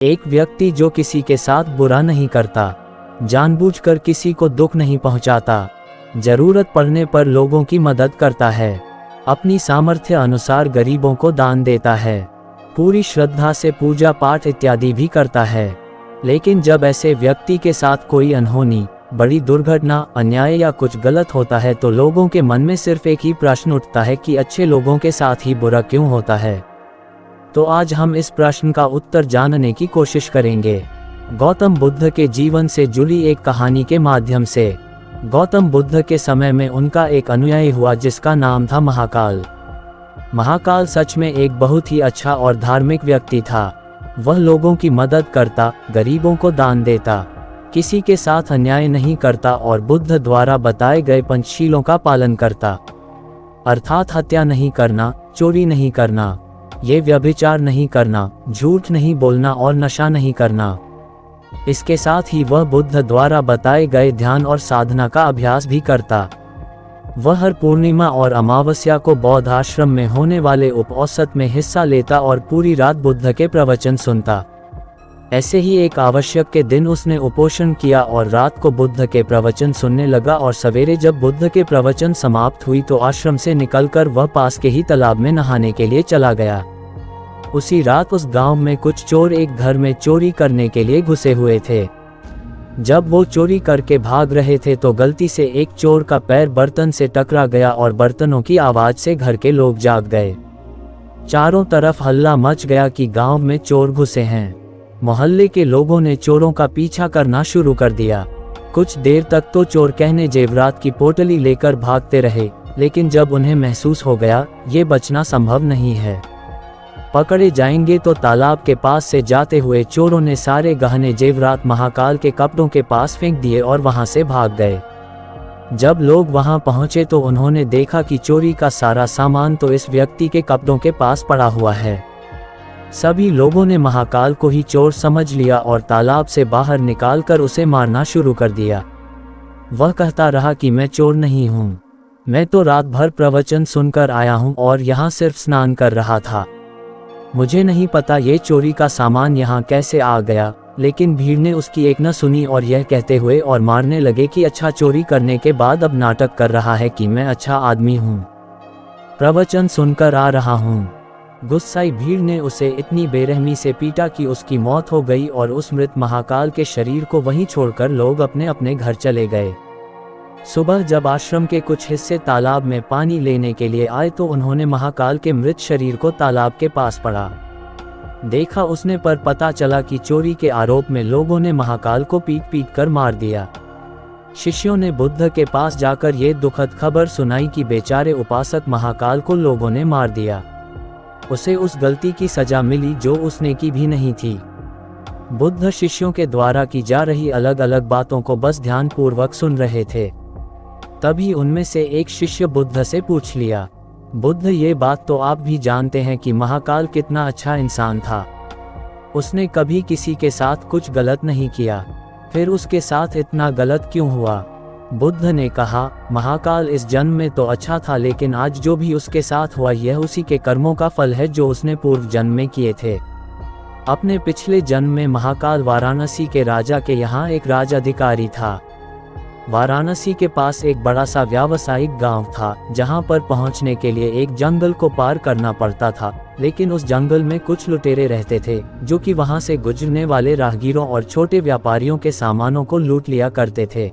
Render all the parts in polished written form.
एक व्यक्ति जो किसी के साथ बुरा नहीं करता, जानबूझकर किसी को दुख नहीं पहुंचाता, जरूरत पड़ने पर लोगों की मदद करता है, अपनी सामर्थ्य अनुसार गरीबों को दान देता है, पूरी श्रद्धा से पूजा पाठ इत्यादि भी करता है। लेकिन जब ऐसे व्यक्ति के साथ कोई अनहोनी, बड़ी दुर्घटना, अन्याय या कुछ गलत होता है तो लोगों के मन में सिर्फ एक ही प्रश्न उठता है कि अच्छे लोगों के साथ ही बुरा क्यों होता है। तो आज हम इस प्रश्न का उत्तर जानने की कोशिश करेंगे गौतम बुद्ध के जीवन से जुड़ी एक कहानी के माध्यम से। गौतम बुद्ध के समय में उनका एक अनुयायी हुआ जिसका नाम था महाकाल। महाकाल सच में एक बहुत ही अच्छा और धार्मिक व्यक्ति था। वह लोगों की मदद करता, गरीबों को दान देता, किसी के साथ अन्याय नहीं करता और बुद्ध द्वारा बताए गए पंचशीलों का पालन करता, अर्थात हत्या नहीं करना, चोरी नहीं करना, ये व्यभिचार नहीं करना, झूठ नहीं बोलना और नशा नहीं करना। इसके साथ ही वह बुद्ध द्वारा बताए गए ध्यान और साधना का अभ्यास भी करता। वह हर पूर्णिमा और अमावस्या को बौद्ध आश्रम में होने वाले उपौसत में हिस्सा लेता और पूरी रात बुद्ध के प्रवचन सुनता। ऐसे ही एक आवश्यक के दिन उसने उपोषण किया और रात को बुद्ध के प्रवचन सुनने लगा और सवेरे जब बुद्ध के प्रवचन समाप्त हुई तो आश्रम से निकलकर वह पास के ही तालाब में नहाने के लिए चला गया। उसी रात उस गांव में कुछ चोर एक घर में चोरी करने के लिए घुसे हुए थे। जब वो चोरी करके भाग रहे थे तो गलती से एक चोर का पैर बर्तन से टकरा गया और बर्तनों की आवाज से घर के लोग जाग गए। चारों तरफ हल्ला मच गया कि गांव में चोर घुसे हैं। मोहल्ले के लोगों ने चोरों का पीछा करना शुरू कर दिया। कुछ देर तक तो चोर कहने जेवरात की पोटली लेकर भागते रहे, लेकिन जब उन्हें महसूस हो गया ये बचना संभव नहीं है, पकड़े जाएंगे, तो तालाब के पास से जाते हुए चोरों ने सारे गहने जेवरात महाकाल के कपड़ों के पास फेंक दिए और वहां से भाग गए। जब लोग वहां पहुंचे तो उन्होंने देखा कि चोरी का सारा सामान तो इस व्यक्ति के कपड़ों के पास पड़ा हुआ है। सभी लोगों ने महाकाल को ही चोर समझ लिया और तालाब से बाहर निकालकर उसे मारना शुरू कर दिया। वह कहता रहा कि मैं चोर नहीं हूँ, मैं तो रात भर प्रवचन सुनकर आया हूँ और यहाँ सिर्फ स्नान कर रहा था, मुझे नहीं पता ये चोरी का सामान यहाँ कैसे आ गया। लेकिन भीड़ ने उसकी एक न सुनी और यह कहते हुए और मारने लगे कि अच्छा, चोरी करने के बाद अब नाटक कर रहा है कि मैं अच्छा आदमी हूँ, प्रवचन सुनकर आ रहा हूँ। गुस्साई भीड़ ने उसे इतनी बेरहमी से पीटा कि उसकी मौत हो गई और उस मृत महाकाल के शरीर को वहीं छोड़कर लोग अपने अपने घर चले गए। सुबह जब आश्रम के कुछ हिस्से तालाब में पानी लेने के लिए आए तो उन्होंने महाकाल के मृत शरीर को तालाब के पास पड़ा देखा। उसने पर पता चला कि चोरी के आरोप में लोगों ने महाकाल को पीट पीट कर मार दिया। शिष्यों ने बुद्ध के पास जाकर ये दुखद खबर सुनाई कि बेचारे उपासक महाकाल को लोगों ने मार दिया, उसे उस गलती की सजा मिली जो उसने की भी नहीं थी। बुद्ध शिष्यों के द्वारा की जा रही अलग अलग बातों को बस ध्यानपूर्वक सुन रहे थे। तभी उनमें से एक शिष्य बुद्ध से पूछ लिया, बुद्ध, ये बात तो आप भी जानते हैं कि महाकाल कितना अच्छा इंसान था, उसने कभी किसी के साथ कुछ गलत नहीं किया, फिर उसके साथ इतना गलत क्यों हुआ? बुद्ध ने कहा, महाकाल इस जन्म में तो अच्छा था, लेकिन आज जो भी उसके साथ हुआ यह उसी के कर्मों का फल है जो उसने पूर्व जन्म में किए थे। अपने पिछले जन्म में महाकाल वाराणसी के राजा के यहाँ एक राजाधिकारी था। वाराणसी के पास एक बड़ा सा व्यावसायिक गांव था जहां पर पहुंचने के लिए एक जंगल को पार करना पड़ता था, लेकिन उस जंगल में कुछ लुटेरे रहते थे जो कि वहां से गुजरने वाले राहगीरों और छोटे व्यापारियों के सामानों को लूट लिया करते थे।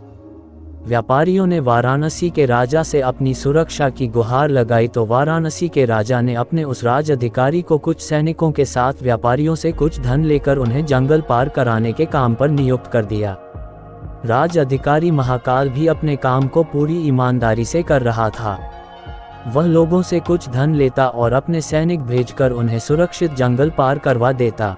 व्यापारियों ने वाराणसी के राजा से अपनी सुरक्षा की गुहार लगाई तो वाराणसी के राजा ने अपने उस राज अधिकारी को कुछ सैनिकों के साथ व्यापारियों से कुछ धन लेकर उन्हें जंगल पार कराने के काम पर नियुक्त कर दिया। राज अधिकारी महाकाल भी अपने काम को पूरी ईमानदारी से कर रहा था। वह लोगों से कुछ धन लेता और अपने सैनिक भेजकर उन्हें सुरक्षित जंगल पार करवा देता।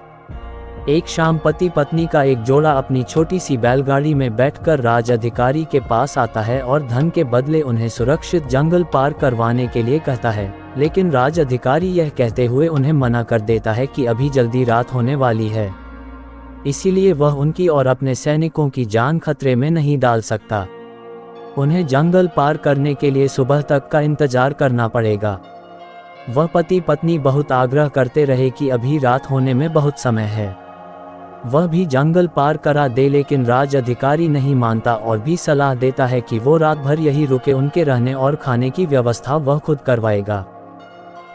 एक शाम पति पत्नी का एक जोड़ा अपनी छोटी सी बैलगाड़ी में बैठकर राज अधिकारी के पास आता है और धन के बदले उन्हें सुरक्षित जंगल पार करवाने के लिए कहता है, लेकिन राज अधिकारी यह कहते हुए उन्हें मना कर देता है कि अभी जल्दी रात होने वाली है, इसीलिए वह उनकी और अपने सैनिकों की जान खतरे में नहीं डाल सकता। उन्हें जंगल पार करने के लिए सुबह तक का इंतजार करना पड़ेगा। वह पति पत्नी बहुत आग्रह करते रहे कि अभी रात होने में बहुत समय है। वह भी जंगल पार करा दे, लेकिन राज अधिकारी नहीं मानता और भी सलाह देता है कि वो रात भर यही रुके, उनके रहने और खाने की व्यवस्था वह खुद करवाएगा।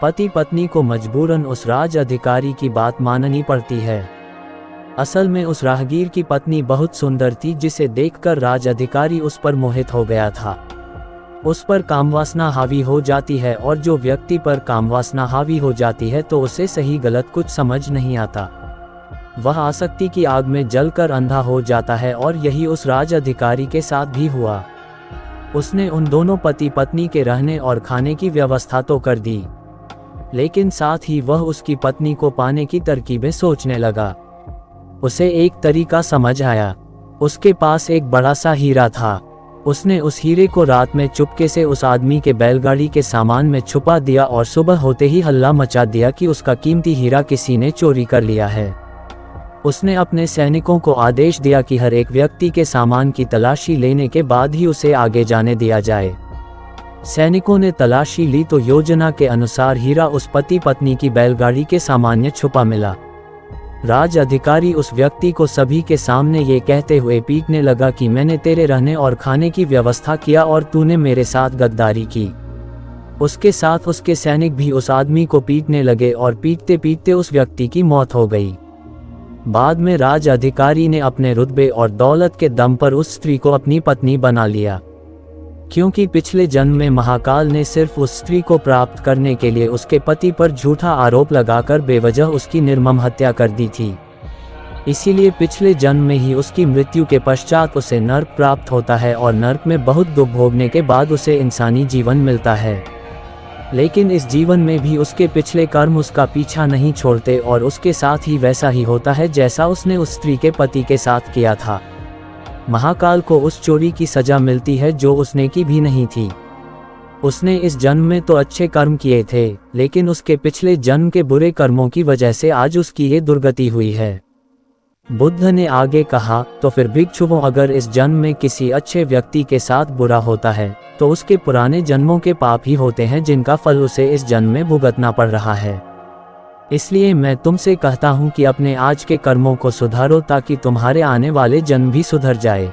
पति पत्नी को मजबूरन उस राज अधिकारी की बात माननी पड़ती है। असल में उस राहगीर की पत्नी बहुत सुंदर थी, जिसे देखकर राज अधिकारी उस पर मोहित हो गया था। उस पर कामवासना हावी हो जाती है, और जो व्यक्ति पर कामवासना हावी हो जाती है तो उसे सही गलत कुछ समझ नहीं आता। वह आसक्ति की आग में जलकर अंधा हो जाता है, और यही उस राज अधिकारी के साथ भी हुआ। उसने उन दोनों पति पत्नी के रहने और खाने की व्यवस्था तो कर दी, लेकिन साथ ही वह उसकी पत्नी को पाने की तरकीबें सोचने लगा। उसे एक तरीका समझ आया। उसके पास एक बड़ा सा हीरा था। उसने उस हीरे को रात में चुपके से उस आदमी के बैलगाड़ी के सामान में छुपा दिया, और सुबह होते ही हल्ला मचा दिया कि उसका कीमती हीरा किसी ने चोरी कर लिया है। उसने अपने सैनिकों को आदेश दिया कि हर एक व्यक्ति के सामान की तलाशी लेने के बाद ही उसे आगे जाने दिया जाए। सैनिकों ने तलाशी ली तो योजना के अनुसार हीरा उस पति पत्नी की बैलगाड़ी के सामान में छुपा मिला। राज अधिकारी उस व्यक्ति को सभी के सामने ये कहते हुए पीटने लगा कि मैंने तेरे रहने और खाने की व्यवस्था किया और तूने मेरे साथ गद्दारी की। उसके साथ उसके सैनिक भी उस आदमी को पीटने लगे, और पीटते पीटते उस व्यक्ति की मौत हो गई। बाद में राज अधिकारी ने अपने रुतबे और दौलत के दम पर उस स्त्री को अपनी पत्नी बना लिया, क्योंकि पिछले जन्म में महाकाल ने सिर्फ उस स्त्री को प्राप्त करने के लिए उसके पति पर झूठा आरोप लगाकर बेवजह उसकी निर्मम हत्या कर दी थी। इसीलिए पिछले जन्म में ही उसकी मृत्यु के पश्चात उसे नर्क प्राप्त होता है, और नर्क में बहुत दुख भोगने के बाद उसे इंसानी जीवन मिलता है। लेकिन इस जीवन में भी उसके पिछले कर्म उसका पीछा नहीं छोड़ते, और उसके साथ ही वैसा ही होता है जैसा उसने उस स्त्री के पति के साथ किया था। महाकाल को उस चोरी की सजा मिलती है जो उसने की भी नहीं थी। उसने इस जन्म में तो अच्छे कर्म किए थे, लेकिन उसके पिछले जन्म के बुरे कर्मों की वजह से आज उसकी ये दुर्गति हुई है। बुद्ध ने आगे कहा, तो फिर भिक्षुओं, अगर इस जन्म में किसी अच्छे व्यक्ति के साथ बुरा होता है तो उसके पुराने जन्मों के पाप ही होते हैं, जिनका फल उसे इस जन्म में भुगतना पड़ रहा है। इसलिए मैं तुमसे कहता हूँ कि अपने आज के कर्मों को सुधारो, ताकि तुम्हारे आने वाले जन्म भी सुधर जाए।